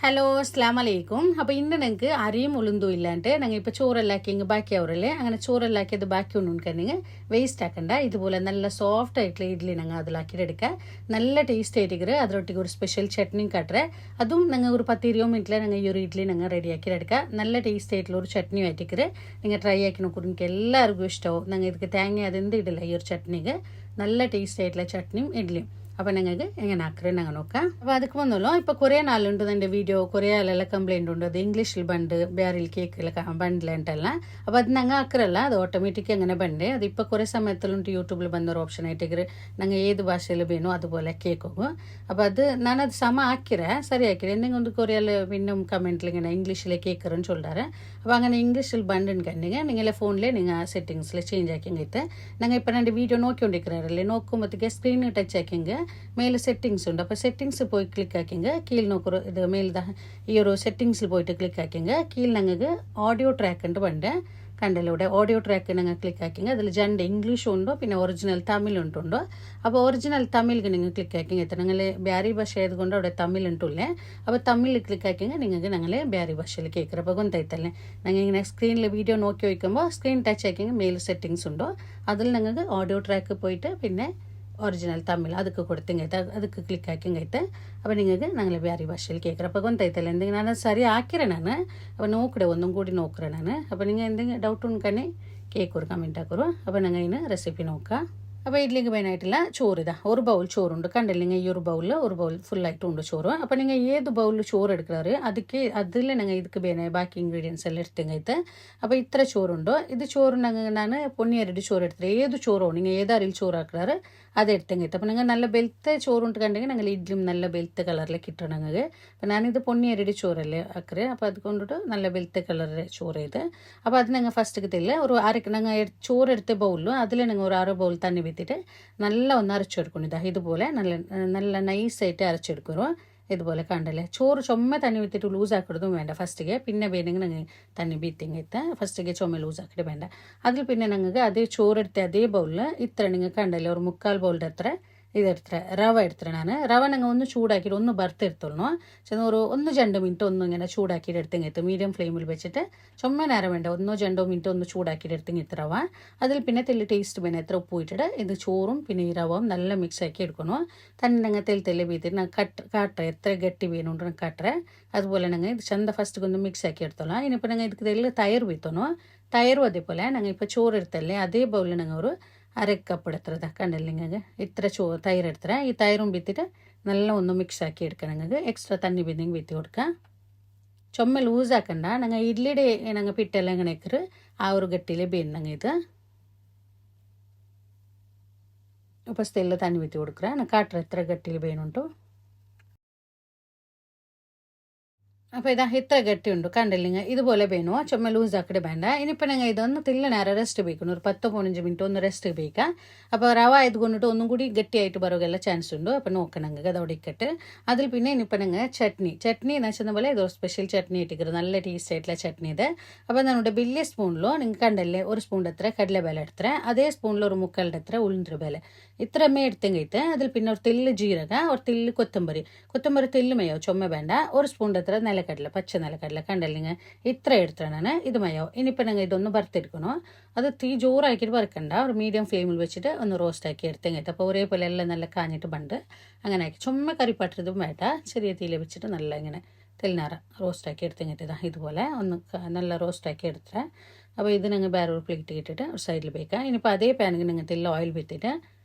Hello അസ്ലാം വലൈക്കും. അപ്പോൾ ഇന്ന് ഞങ്ങൾക്ക് അരിയും ഉളുന്തും ഇല്ലാണ്ട് ഞങ്ങൾ ഇപ്പോൾ ചോറെല്ലാക്കിയെങ്കിൽ ബാക്കിയാവറല്ലേ, അങ്ങനെ ചോറെല്ലാക്കിയത് ബാക്കി ഒന്നുണ്ടെങ്കിൽ വേസ്റ്റ് ആക്കണ്ട. ഇതുപോലെ നല്ല സോഫ്റ്റ് ആയിട്ടുള്ള ഇഡ്ഡലി ഞങ്ങൾ അതിലാക്കിയിട്ട് എടുക്കുക. നല്ല ടേസ്റ്റ് ആയിരിക്കും. അതിലൊട്ടിക്ക് ഒരു സ്പെഷ്യൽ ചട്നിയും കാട്ടുക. അതും ഞങ്ങൾ ഒരു 10-20 മിനിറ്റിൽ ഞങ്ങൾ ഈ ഒരു ഇഡ്ഡലി ഞങ്ങൾ റെഡിയാക്കി എടുക്കുക. നല്ല ടേസ്റ്റ് ആയിട്ടുള്ള ഒരു ചട്നി ആയിട്ടിക്കറ് നിങ്ങൾ ട്രൈ ആക്കി നോക്കും. എനിക്ക് എല്ലാവർക്കും ഇഷ്ടമാവും. ഞങ്ങൾ ഇതിക്ക് തേങ്ങ അതെന്ത് ഇടില്ല ഈ ഒരു ചട്നിക്ക്. നല്ല ടേസ്റ്റ് ആയിട്ടുള്ള ചട്നിയും ഇഡ്ഡലിയും. അപ്പോൾ ഞങ്ങൾക്ക് എങ്ങനെ ആക്കറേ ഞങ്ങൾ നോക്കാം. അപ്പോൾ ಅದಕ್ಕೆ ಮೊದಲು ഇപ്പോൾ കുറേ നാളുണ്ട് എൻ്റെ വീഡിയോ കുറേ ആളെല്ലാം ಕಂಪ್ಲೇಂಟ್ ഉണ്ട്. ಅದು ಇಂಗ್ಲೀಷಲ್ಲಿ ಬಂದು ಬೇರೆ ಕೇಕೆಲ್ಲ ಬಂಡ್ಲೆ ಅಂಟಲ್ಲ. അപ്പോൾ ಅದು ഞങ്ങൾ ആക്കറല്ല, അത് ഓട്ടോമാറ്റിക് അങ്ങനെ ಬಂಡೆ. ಅದು ഇപ്പോൾ കുറേ സമയത്തിലുണ്ട് യൂട്യൂബിൽ ಬಂದൊരു ഓപ്ഷൻ ആയിട്ടിക്കറ് ഞങ്ങൾ ഏത് ഭാഷയിൽ വേണോ അതുപോലെ കേക്ക് പോകും. അപ്പോൾ അത് ഞാനത് സമ ആക്കിറേ സരി ആക്കിറേ എന്തെങ്കിലും ಒಂದು കൊറിയയിൽ പിന്നെ കമൻറ്റിൽ ഇങ്ങനെ ഇംഗ്ലീഷിലെ കേക്കറെന്ന് ചൊല്ലാറ്. അപ്പോൾ അങ്ങനെ ഇംഗ്ലീഷിൽ ಬಂದುണ്ടെങ്കിൽ നിങ്ങളെ ഫോണിൽ നിങ്ങൾ സെറ്റിങ്സിൽ ചേഞ്ച് ആക്കിയെങ്കിൽ ഞങ്ങൾ ഇപ്പോൾ എൻ്റെ വീഡിയോ നോക്കിക്കൊണ്ടിരിക്കുകയല്ലേ, നോക്കുമ്പോഴത്തേക്ക് സ്ക്രീൻ ടച്ച് ആക്കിയെങ്കിൽ மேலே செட்டிங்ஸ் உண்டு. அப்போ செட்டிங்ஸ் போய் கிளிக் ஆக்கிங்க. கீழே நோக்குற இது மேல் தான் ഈ ഒരു സെറ്റിങ്സിൽ പോയിട്ട് ക്ലിക്ക് ആക്കിங்க. കീഴിൽ ഞങ്ങൾക്ക് ഓഡിയോ ട്രാക്ക് ഉണ്ട് പണ്ട് കണ്ടല്ലോ. ഓഡിയോ ട്രാക്ക് ഞങ്ങൾ ക്ലിക്ക് ആക്കിங்க. അതിൽ രണ്ട് ഇംഗ്ലീഷും ഉണ്ടോ പിന്നെ ഒറിജിനൽ തമിഴുണ്ടോ. അപ്പോൾ ഒറിജിനൽ തമിഴിൽ നിങ്ങൾ ക്ലിക്ക് ആക്കിங்க. ഞങ്ങൾ ಬ್ಯಾರಿ ಭಾಷೆ ആയതുകൊണ്ട് അവിടെ തമിഴ് ഉണ്ടല്ലേ. അപ്പോൾ തമിഴിൽ ക്ലിക്ക് ആക്കിங்க നിങ്ങൾക്ക് ഞങ്ങൾ ಬ್ಯಾರಿ ഭാഷയിൽ കേൾക്കുക. അപ്പോൾ ಗೊತ್ತಾಯ್ತല്ലേ, ഞങ്ങൾ ഇങ്ങനെ സ്ക്രീനിൽ വീഡിയോ നോക്കി വയ്ക്കുമ്പോൾ സ്ക്രീൻ ടച്ച് ആക്കിங்க മേൽ സെറ്റിങ്സ് ഉണ്ടോ അതിൽ ഞങ്ങൾക്ക് ഓഡിയോ ട്രാക്ക് പോയിട്ട് പിന്നെ ഒറിജിനൽ തമിഴ് ಅದಕ್ಕೆ ಕೊಡ್ತೀನಿ ಆಯ್ತಾ. ಅದಕ್ಕೆ ಕ್ಲಿಕ್ ಹಾಕಿಂಗೈತೆ. അപ്പോൾ നിങ്ങൾക്ക് ഞങ്ങൾ ಬ್ಯಾರಿ ಭಾಷೆയിൽ കേൾക്കുക. അപ്പോൾ ಗೊತ್ತಾಯ್ತಲ್ಲ എന്തെങ്കിലും ನಾನು ಸರಿ ಹಾಕಿರೆ ನಾನು അപ്പോൾ നോക്കടെ ഒന്നും കൂടി നോക്കറേ ನಾನು. അപ്പോൾ നിങ്ങൾ എന്തെങ്കിലും ഡൗട്ട് ഉണ്ടെങ്കിൽ കേക്ക് ഒരു കമൻറ്റ് ആക്കുറു. അപ്പോൾ ഞങ്ങൾ ഇതിന് റെസിപ്പി നോക്കാം. അപ്പോൾ ഇഡ്ലിക്ക് മെയിനായിട്ടുള്ള ചോറിതാ ഒരു ബൗൾ ചോറുണ്ട് കണ്ടില്ലെങ്കിൽ ഈ ഒരു ബൗളിൽ ഒരു ബൗൾ ഫുള്ളായിട്ടുണ്ട് ചോറ്. അപ്പോൾ നിങ്ങൾ ഏത് ബൗളിൽ ചോറ് എടുക്കാറ് അതിൽ ഞങ്ങൾ ഇതിക്ക് വേണേ ബാക്കി ഇൻഗ്രീഡിയൻസ് എല്ലാം എടുത്തെങ്കൈತೆ. അപ്പോൾ ഇത്ര ചോറുണ്ടോ ഇത് ചോറ് ഞങ്ങൾ ഞാൻ പൊന്നിയരടി ചോറ് എടുത്തത് ഏത് ചോറോ നിങ്ങൾ ഏതാറിൽ ചോറ് ആക്കാറ് അത് എടുത്തെങ്കൈತೆ. അപ്പോൾ നിങ്ങൾ നല്ല ബെൽത്തെ ചോറുണ്ട് കണ്ടെങ്കിൽ ഞങ്ങൾ ഇഡ്ലിയും നല്ല ബെൽത്തെ കളറിലേക്ക് കിട്ടണം ഞങ്ങൾക്ക്. അപ്പോൾ ഞാനിത് പൊന്നിയരടി ചോറല്ലേ ആക്കറ്. അപ്പോൾ അതുകൊണ്ടിട്ട് നല്ല ബെൽത്തെ കളറിലെ ചോറ് ഇത്. അപ്പോൾ അത് ഞങ്ങൾ ഫസ്റ്റ് കിട്ടില്ല ഒരു ഞങ്ങൾ ചോറ് എടുത്ത ബൗളിലും അതിൽ ഞങ്ങൾ ഒരു 6 ബൗൾ തണ്ണി വിത്തിട്ട് നല്ല ഒന്ന് അരച്ചെടുക്കണം. ഇതാ ഇതുപോലെ നല്ല നല്ല നൈസായിട്ട് അരച്ചെടുക്കണം. ഇതുപോലെ കണ്ടല്ലേ ചോറ് ചുമ തണ്ണി വിത്തിട്ട് ലൂസ് ആക്കിയിടും വേണ്ട ഫസ്റ്റിಗೆ. പിന്നെ വേണമെങ്കിൽ ഞങ്ങൾ തണ്ണി ബീത്തിങ്ങೈತೆ ഫസ്റ്റിಗೆ ചുമ ലൂസ് ആക്കിയിട്ട് വേണ്ട. അതിൽ പിന്നെ ഞങ്ങൾക്ക് അതേ ചോറെടുത്ത അതേ ബൗളിൽ ഇത്ര നിങ്ങൾ കണ്ടല്ലേ ഒരു 3/4 ബൗളിൻ്റെ അത്ര ഇതെടുത്തേ റവ എടുത്തേ. ഞാൻ റവ ഞങ്ങൾ ഒന്ന് ചൂടാക്കിയിട്ട് ഒന്ന് ബർത്തെടുത്തോളൂ. ചെന്ന് ഒരു 1-2 മിനിറ്റ് ഒന്നും ഇങ്ങനെ ചൂടാക്കിയിട്ട് എടുത്തെങ്കിൽ മീഡിയം ഫ്ലെയിമിൽ വെച്ചിട്ട് ചുമ നേരം വേണ്ട 1-2 മിനിറ്റ് ഒന്ന് ചൂടാക്കിയിട്ട് എടുത്തെങ്കിൽ റവ. അതിൽ പിന്നെ തെല്ല് ടേസ്റ്റ് പിന്നെ എത്ര ഉപ്പ് ഇട്ടിട്ട് ഇത് ചോറും പിന്നെ ഈ റവയും നല്ല മിക്സ് ആക്കി എടുക്കണം. തന്നെ ഞങ്ങൾ തെല്ല് ബീത്തിട്ട് ഞാൻ കാട്ടറേ എത്ര ഗട്ടി വേണുണ്ട് ഞാൻ കാട്ടറേ. അതുപോലെ ഞങ്ങൾ ഇത് ചന്ത ഫസ്റ്റ് ഒന്ന് മിക്സ് ആക്കി എടുത്തോളാം. ഇനിയിപ്പോൾ ഞങ്ങൾ ഇതിക്ക് തെല്ല് തൈര് വീത്തോണോ. തൈരും അതേപോലെ ഞങ്ങൾ ഇപ്പോൾ ചോറ് എടുത്തല്ലേ അതേ ബൗളിൽ ഞങ്ങൾ ഒരു 1/2 കപ്പ് എടുത്തത് കണ്ടല്ലേ നിങ്ങൾക്ക് ഇത്ര തൈര് എടുത്തേ. ഈ തൈരും ബീത്തിട്ട് നല്ല ഒന്ന് മിക്സ് ആക്കി എടുക്കണം. നിങ്ങൾക്ക് എക്സ്ട്രാ തണ്ണി ബീന്നെങ്കിൽ ബീത്തി കൊടുക്കുക. ചുമ ലൂസ് ആക്കണ്ട. ഞങ്ങൾ ഇഡ്ലിയുടെ ഞങ്ങൾ പിട്ടെല്ലാം ഇങ്ങനെ ഇക്കറ് ആ ഒരു ഗട്ടിയിൽ ബീന്നങ്ങ ഇത്. ഫസ്റ്റ് എല്ലാം തണ്ണി ബീത്തി കൊടുക്കുക. ഞാൻ കാട്ടറ എത്ര ഗട്ടിയിൽ ബീനുണ്ടോ. അപ്പോൾ ഇതാ ഇത്ര ഗട്ടിയുണ്ട് കണ്ടില്ലെങ്കിൽ ഇതുപോലെ വേണോ ചുമ ലൂസ് ആക്കിയിട്ട് വേണ്ട. ഇനിയിപ്പോൾ ഞങ്ങൾ ഇതൊന്ന് തില്ല നേരം റെസ്റ്റ് ബേക്കണം ഒരു 10-15 മിനിറ്റ് ഒന്ന് റെസ്റ്റ് ബേക്കാം. അപ്പോൾ റവ ആയതുകൊണ്ടിട്ട് ഒന്നും കൂടി ഗട്ടിയായിട്ട് ബറുകെല്ല ചാൻസ് ഉണ്ട്. അപ്പോൾ നോക്കണം ഞങ്ങൾക്ക് അതോടെ ഇക്കട്ട്. അതിൽ പിന്നെ ഇനിയിപ്പോൾ ഞങ്ങൾ ചട്നി എന്ന് വെച്ചെന്ന പോലെ ഇതൊരു സ്പെഷ്യൽ ചട്നി ഇട്ടിക്കരുത് നല്ല ടേസ്റ്റ് ആയിട്ടുള്ള ചട്നി ഇത്. അപ്പോൾ നമ്മുടെ വലിയ സ്പൂണിലോ നിങ്ങൾ കണ്ടല്ലേ ഒരു സ്പൂണിൻ്റെ എത്ര കടലബേല എടുത്തേ. അതേ സ്പൂണിൽ ഒരു 3/4 എത്ര ഉളുന്തിര ബേല ഇത്രമേ എടുത്തെങ്കൈತೆ. അതിൽ പിന്നെ ഒരു തെല്ല് ജീരക ഒരു തെല്ല് കൊത്തമ്പരി തെല്ല് മയോ ചുമ വേണ്ട. ഒരു സ്പൂണിൻ്റെ എത്ര നിലക്കടല പച്ച നിലക്കടല കണ്ടല്ലെങ്കിൽ ഇത്ര എടുത്താണ് ഇത് മയോ. ഇനിയിപ്പോൾ ഞങ്ങൾ ഇതൊന്ന് വറുത്തെടുക്കണോ. അത് തീ ജോറാക്കിയിട്ട് വറുക്കണ്ട ഒരു മീഡിയം ഫ്ലെയിമിൽ വെച്ചിട്ട് ഒന്ന് റോസ്റ്റ് ആക്കി എടുത്തെങ്കൈತೆ. അപ്പോൾ ഒരേപോലെ എല്ലാം നല്ല കാഞ്ഞിട്ട് ബണ്ട് അങ്ങനെ ആക്കി ചുമ കറിപ്പട്ടതും വേണ്ട ചെറിയ തീയിൽ വെച്ചിട്ട് നല്ല ഇങ്ങനെ തെല്ലിനാറ റോസ്റ്റ് ആക്കി എടുത്തെങ്കൈತೆ. ഇതുപോലെ ഒന്ന് നല്ല റോസ്റ്റ് ആക്കി എടുത്തേ. അപ്പോൾ ഇത് ഞങ്ങൾ വേറെ ഒരു പ്ലേറ്റ് ഇട്ടിട്ട് ഒരു സൈഡിൽ വെക്കാം. ഇനിയിപ്പോൾ അതേ പാനിൽ നിങ്ങൾ തെല്ല് ഓയിൽ വിത്തിട്ട്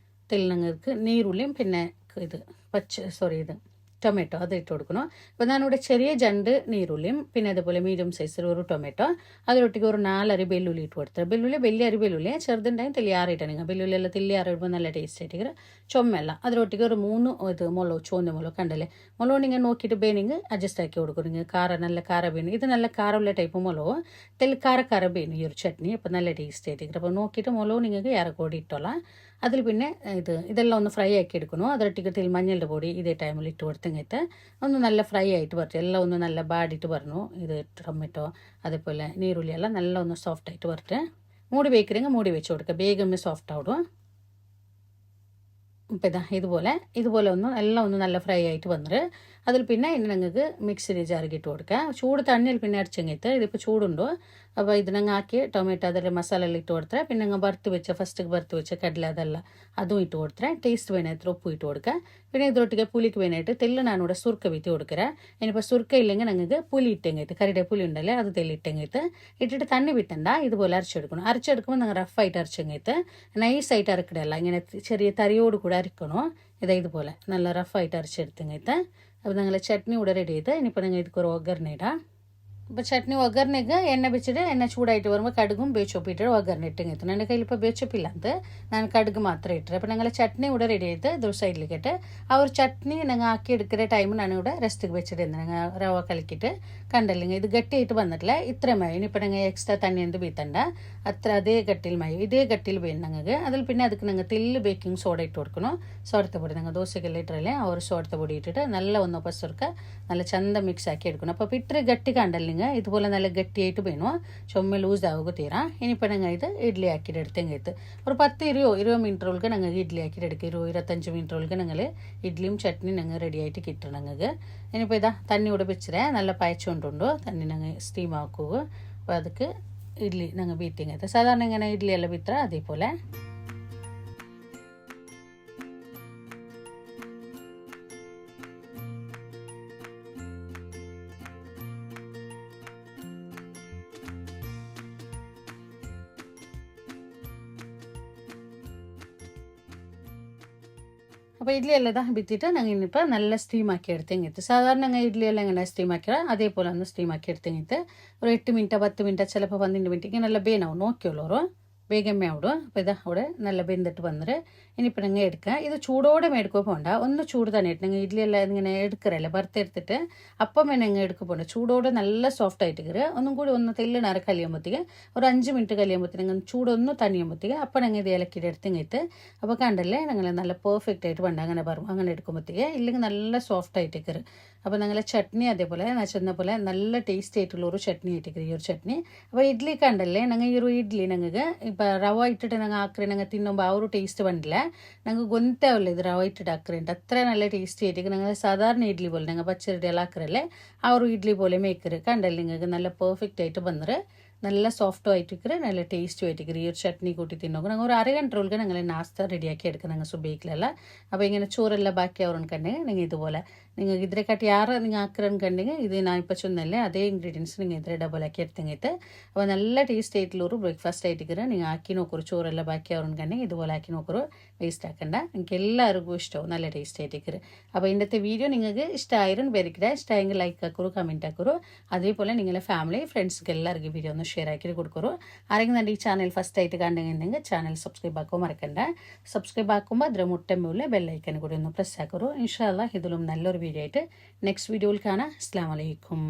തെല്ല് ഞങ്ങൾക്ക് നീരുള്ളിയും പിന്നെ ഇത് ഇത് ടൊമാറ്റോ അത് ഇട്ട് കൊടുക്കണം. അപ്പോൾ ഞാനിവിടെ ചെറിയ ജണ്ട് നീരുള്ളിയും പിന്നെ അതുപോലെ മീഡിയം സൈസിൽ ഒരു ടൊമാറ്റോ അതിലൊട്ടിക്ക് ഒരു 4 അരി ಬೆಳ್ಳುಳ್ಳಿ ഇട്ട് കൊടുത്തത്. ಬೆಳ್ಳುಳ್ಳಿ വലിയ അരി ಬೆಳ್ಳುಳ್ಳಿ ചെറുതുണ്ടായും തെല്ലിയാറിയിട്ടാണ് നിങ്ങൾ ಬೆಳ್ಳುಳ್ಳಿ എല്ലാം തെല്ലിയാറിടുമ്പോൾ നല്ല ടേസ്റ്റ് ആയിട്ട് ചുമല്ല. അതിലൊട്ടിക്ക് ഒരു 3 ഇത് മുളക് ചോന്ന മുളക് കണ്ടല്ലേ മുളക് നിങ്ങൾ നോക്കിയിട്ട് ಬೇನಿಂಗ್ അഡ്ജസ്റ്റ് ആക്കി കൊടുക്കും. നിങ്ങൾ നല്ല കാര ಬೇನು ഇത് നല്ല കാരമുള്ള ടൈപ്പ് മുളക് തെല്ല് കാര ಬೇನು ഈ ഒരു ചട്നി. അപ്പോൾ നല്ല ടേസ്റ്റ് ആയിട്ട് അപ്പോൾ നോക്കിയിട്ട് മുളക് നിങ്ങൾക്ക് ഇറക്കോടി ഇട്ടോളാം. അതിൽ പിന്നെ ഇതെല്ലാം ഒന്ന് ഫ്രൈ ആക്കി എടുക്കണം. അതിലൊട്ടിക്ക് തെല്ല് മഞ്ഞളുടെ പൊടി ഇതേ ടൈമിൽ ഇട്ട് കൊടുത്തെങ്കിൽ ഒന്ന് നല്ല ഫ്രൈ ആയിട്ട് വരട്ടെ. എല്ലാം ഒന്ന് നല്ല ബാഡിയിട്ട് പറഞ്ഞു ഇത് ടൊമാറ്റോ അതേപോലെ നീരുള്ളി എല്ലാം നല്ല ഒന്ന് സോഫ്റ്റ് ആയിട്ട് വരട്ടെ. മൂടി വയ്ക്കണമെങ്കിൽ മൂടി വെച്ച് കൊടുക്കുക വേഗമേ സോഫ്റ്റ് ആവും. ഇപ്പം ഇതാ ഇതുപോലെ ഒന്ന് എല്ലാം ഒന്ന് നല്ല ഫ്രൈ ആയിട്ട് വന്നിട്ട് അതിൽ പിന്നെ ഇനി നിങ്ങൾക്ക് മിക്സിയിൽ ജാറിക്കിട്ട് കൊടുക്കുക. ചൂട് തണ്ണിയിൽ പിന്നെ അടിച്ചെങ്കിട്ട് ഇതിപ്പോൾ ചൂടുണ്ടോ അപ്പോൾ ഇതിനങ്ങ് ആക്കി ടൊമാറ്റോ അതിൽ മസാല എല്ലാം ഇട്ട് കൊടുത്തേ. പിന്നെ അങ്ങ് വറുത്ത് വെച്ച ഫസ്റ്റ് വറുത്ത് വെച്ച കടല അതെല്ലാം അതും ഇട്ട് കൊടുത്തേ. ടേസ്റ്റ് വേണമായിട്ട് ഉപ്പ് ഇട്ട് കൊടുക്കുക. പിന്നെ ഇതിലൊട്ടിಗೆ പുളിക്ക് വേണമായിട്ട് തെല്ല് ഞാനിവിടെ സുർക്ക വിറ്റ് കൊടുക്കുക. ഇനിയിപ്പോൾ സുർക്ക ഇല്ലെങ്കിൽ നിങ്ങൾക്ക് പുളി ഇട്ടെങ്കിട്ട് കറിയുടെ പുളി ഉണ്ടല്ലേ അത് തെല്ലിട്ടെങ്കിട്ട് ഇട്ടിട്ട് തണ്ണി വിട്ടണ്ട ഇതുപോലെ അരച്ചെടുക്കണം. അരച്ചെടുക്കുമ്പോൾ നിങ്ങൾ റഫായിട്ട് അരച്ചെങ്കിട്ട് നൈസായിട്ട് അരക്കിടല്ല, ഇങ്ങനെ ചെറിയ തരിയോട് കൂടെ അരക്കണോ. ഇതുപോലെ നല്ല റഫായിട്ട് അരച്ചെടുത്തെങ്കിട്ട് അപ്പോൾ നിങ്ങൾ ചട്നി ഇവിടെ റെഡി ചെയ്ത് ഇനിയിപ്പോൾ നിങ്ങൾ ഇതൊക്കെ ഒഗ്ഗരണ ഇടാം. ഇപ്പോൾ ചട്നി ಒಗ್ಗರಣೆಗೆ ಎಣ್ಣೆ ಬಿಚ್ಚಿಟ್ಟು ಎಣ್ಣೆ ಚೂಡಾയിട്ട് വരുമ്പോൾ കടുകും ಬೇಚೊಪ್ಪಿಟ್ಟು ಒಗ್ಗರಣೆ ಇಟ್ಟಿತ್ತು. ನನ್ನ ಕೈಲಿ ഇപ്പോൾ ಬೇಚೊಪ್ಪಿಲ್ಲ ಅಂತ ನಾನು കടുക് മാത്രം ഇട്ടത്. അപ്പോൾ ഞങ്ങൾ ചട്നി ഇവിടെ റെഡി ചെയ്ത് ഇത് സൈഡിലേക്കിട്ട് ആ ഒരു ചട്നി ഞങ്ങൾ ആക്കി എടുക്കുന്ന ടൈം ഞാനിവിടെ റെസ്റ്റിക്ക് വെച്ചിട്ടുണ്ട്. ഞങ്ങൾ റവ കലക്കിയിട്ട് കണ്ടല്ലെങ്കിൽ ഇത് ഗട്ടിയായിട്ട് വന്നിട്ടില്ല. ഇത്രയും മതി. ഇനിയിപ്പോൾ ഞങ്ങൾ എക്സ്ട്രാ തണ്ണി എന്ത് ബീത്തണ്ട അത്ര അതേ ഗട്ടിയിൽ മതി. ഇതേ ഗട്ടിയിൽ വേണം ഞങ്ങൾക്ക്. അതിൽ പിന്നെ ಅದಕ್ಕೆ ഞങ്ങൾ തെല്ല് ബേക്കിംഗ് സോഡ ഇട്ട് കൊടുക്കണം. സോഡത്തെ പൊടി ഞങ്ങൾ ദോശക്കെല്ലാം ഇട്ടല്ലേ ആ ഒരു സോഡത്തെ പൊടി ഇട്ടിട്ട് നല്ല ഒന്ന് പസുർക്ക നല്ല ചന്ത ಮಿಕ್ಸ್ ആക്കി എടുക്കണം. അപ്പോൾ ഇത്ര ಗಟ್ಟಿ കണ്ടല്ലെങ്കിൽ ഇതുപോലെ നല്ല ഗട്ടിയായിട്ട് വേണോ ചുമ ലൂസ് ആവുക തീരാ. ഇനിയിപ്പോൾ ഞങ്ങൾ ഇത് ഇഡ്ഡലി ആക്കിയിട്ട് എടുത്തെങ്കിട്ട് ഒരു 10-20 മിനിറ്റ് ഞങ്ങൾക്ക് ഇഡ്ഡലി ആക്കിയിട്ട് എടുക്കുക. 20-25 മിനിറ്റ് ഞങ്ങൾ ഇഡ്ഡലിയും ചട്നി ഞങ്ങൾ റെഡി ആയിട്ട് കിട്ടണം ഞങ്ങൾക്ക്. ഇനിയിപ്പോൾ ഇതാ തണ്ണി ഇവിടെ വെച്ചിട്ട് നല്ല പായച്ചുകൊണ്ടുണ്ടോ തണ്ണി ഞങ്ങൾ സ്റ്റീം ആക്കുക. അപ്പോൾ ಅದಕ್ಕೆ ഇഡ്ഡലി ഞങ്ങൾ ബീറ്റിങ്ങത്തെ സാധാരണ ഇങ്ങനെ ഇഡ്ഡലി എല്ലാം ബീത്ര അതേപോലെ. അപ്പോൾ ഇഡ്ഡലി എല്ലാം ഇതാ ബിത്തിട്ട് ഞങ്ങൾ ഇനിയിപ്പോൾ നല്ല സ്റ്റീം ആക്കി എടുത്തെങ്കിട്ട് സാധാരണ ഞങ്ങൾ ഇഡ്ഡലി എല്ലാം ഇങ്ങനെ സ്റ്റീം ആക്കിയാൽ അതേപോലെ ഒന്ന് സ്റ്റീം ആക്കി എടുത്തെങ്കിട്ട് ഒരു 8 മിനിറ്റ് 10 മിനിറ്റ് ചിലപ്പോൾ 12 മിനിറ്റ് നല്ല ಬೇನಾവും നോക്കിയോളൂ ಬೇಗಮ್ಮೆ ಆವಿಡು. അപ്പോൾ ഇതാ അവിടെ നല്ല വെന്തിട്ട് വന്നിട്ട് ഇനിയിപ്പോൾ നിങ്ങൾ എടുക്കുക. ഇത് ചൂടോടെ മേടിക്കുക പോകണ്ട, ഒന്ന് ചൂട് തന്നെ ഇട്ട് നിങ്ങൾ ഇഡ്ഡലി എല്ലാം ഇങ്ങനെ എടുക്കറല്ലേ വറുത്തെടുത്തിട്ട് അപ്പം നിങ്ങൾ എടുക്കുക പോകണ്ട. ചൂടോടെ നല്ല സോഫ്റ്റ് ആയിട്ട് കയറുക. ഒന്നും കൂടി ഒന്ന് തെല്ലിനാറ് കലിയുമ്പോഴത്തേക്ക് ഒരു 5 മിനിറ്റ് കലിയുമ്പോഴത്തേക്ക് നിങ്ങൾ ചൂടൊന്ന് തണിയുമ്പോഴത്തേക്ക് അപ്പം നിങ്ങൾ ഇത് ഇലക്കിയിട്ട് എടുത്തിങ്ങിട്ട് അപ്പോൾ കണ്ടല്ലേ നിങ്ങൾ നല്ല പെർഫെക്റ്റ് ആയിട്ട് വേണ്ട അങ്ങനെ പറയും അങ്ങനെ എടുക്കുമ്പോഴത്തേക്ക് ഇല്ലെങ്കിൽ നല്ല സോഫ്റ്റ് ആയിട്ട് കയറും. അപ്പോൾ നിങ്ങൾ ചട്നി അതേപോലെ ഞാൻ ചെന്ന പോലെ നല്ല ടേസ്റ്റ് ആയിട്ടുള്ള ഒരു ചട്നി ആയിട്ട് ഈ ഒരു ചട്നി. അപ്പോൾ ഇഡ്ഡലി കണ്ടല്ലേ ഞങ്ങൾ ഈ ഒരു ഇഡ്ഡലി ഞങ്ങൾക്ക് ഇപ്പോൾ റവ ഇട്ടിട്ട് ഞങ്ങൾ ആക്രി ഞങ്ങൾ തിന്നുമ്പോൾ ആ ഒരു ടേസ്റ്റ് ಬಂದಿಲ್ಲ. ഞങ്ങൾക്ക് ಗೊತ್ತಾಗಲ್ಲ ಇದು ರವೆ ಇಟ್ಟಿಟ್ಟು ಹಾಕ್ರಿ ಅಂತ ಅത്ര നല്ല ടേസ്റ്റ് ആയിട്ട് ഞങ്ങൾ സാധാരണ ഇഡ്ഡലി പോലെ ഞങ്ങൾ പച്ചരി എല്ലാം ആക്കറല്ലേ ആ ഒരു ഇഡ്ഡലി പോലെ മേക്കറ് കണ്ടല്ലേ നിങ്ങൾക്ക് നല്ല പെർഫെക്റ്റ് ആയിട്ട് വന്നിട്ട് നല്ല സോഫ്റ്റും ആയിട്ടിക്കറ് നല്ല ടേസ്റ്റും ആയിട്ടിക്കറ്. ഈ ഒരു ചട്നി കൂട്ടി തിന്നോക്കും. ഞങ്ങൾ ഒരു അരഗಂಟೆ ഞങ്ങൾ നാസ്ത റെഡിയാക്കി എടുക്കുക ഞങ്ങൾ സുബൈക്കിലല്ല. അപ്പോൾ ഇങ്ങനെ ചോറെല്ലാം ബാക്കി ആവുന്നുണ്ടെങ്കിൽ നിങ്ങൾ ഇതുപോലെ നിങ്ങൾക്ക് ഇതിനെക്കാട്ടി ಯಾರು നിങ്ങൾ ആക്കുന്നുണ്ടെങ്കിൽ ഇത് ഞാൻ ഇപ്പോൾ ചൊന്നല്ലേ അതേ ഇൻഗ്രീഡിയൻസ് നിങ്ങൾ ഇതിൽ ഡബിൾ ആക്കി എടുത്തെങ്കിട്ട് അപ്പോൾ നല്ല ടേസ്റ്റ് ആയിട്ടുള്ള ഒരു ബ്രേക്ക്ഫാസ്റ്റ് ആയിട്ടിക്കറ് നിങ്ങൾ ആക്കി നോക്കൊരു ചോറെല്ലാം ബാക്കി ആവുന്നുണ്ടെങ്കിൽ ഇതുപോലെ ആക്കി നോക്കൊരു വേസ്റ്റ് ആക്കണ്ട. നിങ്ങൾക്ക് എല്ലാവർക്കും ഇഷ്ടവും നല്ല ടേസ്റ്റ് ആയിട്ടിക്കറ്. അപ്പോൾ ഇന്നത്തെ വീഡിയോ നിങ്ങൾക്ക് ഇഷ്ടമായിരുന്നു പേരിക്കിടെ ഇഷ്ടമായെങ്കിൽ ലൈക്ക് ആക്കുറു കമൻറ്റ് ആക്കുറു. അതേപോലെ നിങ്ങളെ ഫാമിലി ഫ്രണ്ട്സ്ക്ക് എല്ലാവർക്കും വീഡിയോ ഒന്ന് ഷെയർ ആക്കി കൊടുക്കുറു. ആരെങ്കിലും എൻ്റെ ഈ ചാനൽ ഫസ്റ്റ് ആയിട്ട് കണ്ടെങ്കിൽ ചാനൽ സബ്സ്ക്രൈബ് ആക്കുമ്പോൾ മറക്കണ്ട. സബ്സ്ക്രൈബ് ആക്കുമ്പോൾ അതിൽ മുട്ടമ്മൂലെ ബെല്ലൈക്കൻ കൂടി ഒന്ന് പ്രസ് ആക്കുറു. ഇൻഷാ അല്ലാഹ് ഇതിലും നല്ലൊരു വീഡിയോ ആയിട്ട് നെക്സ്റ്റ് വീഡിയോയിൽ കാണാം. അസ്സലാമു അലൈക്കും.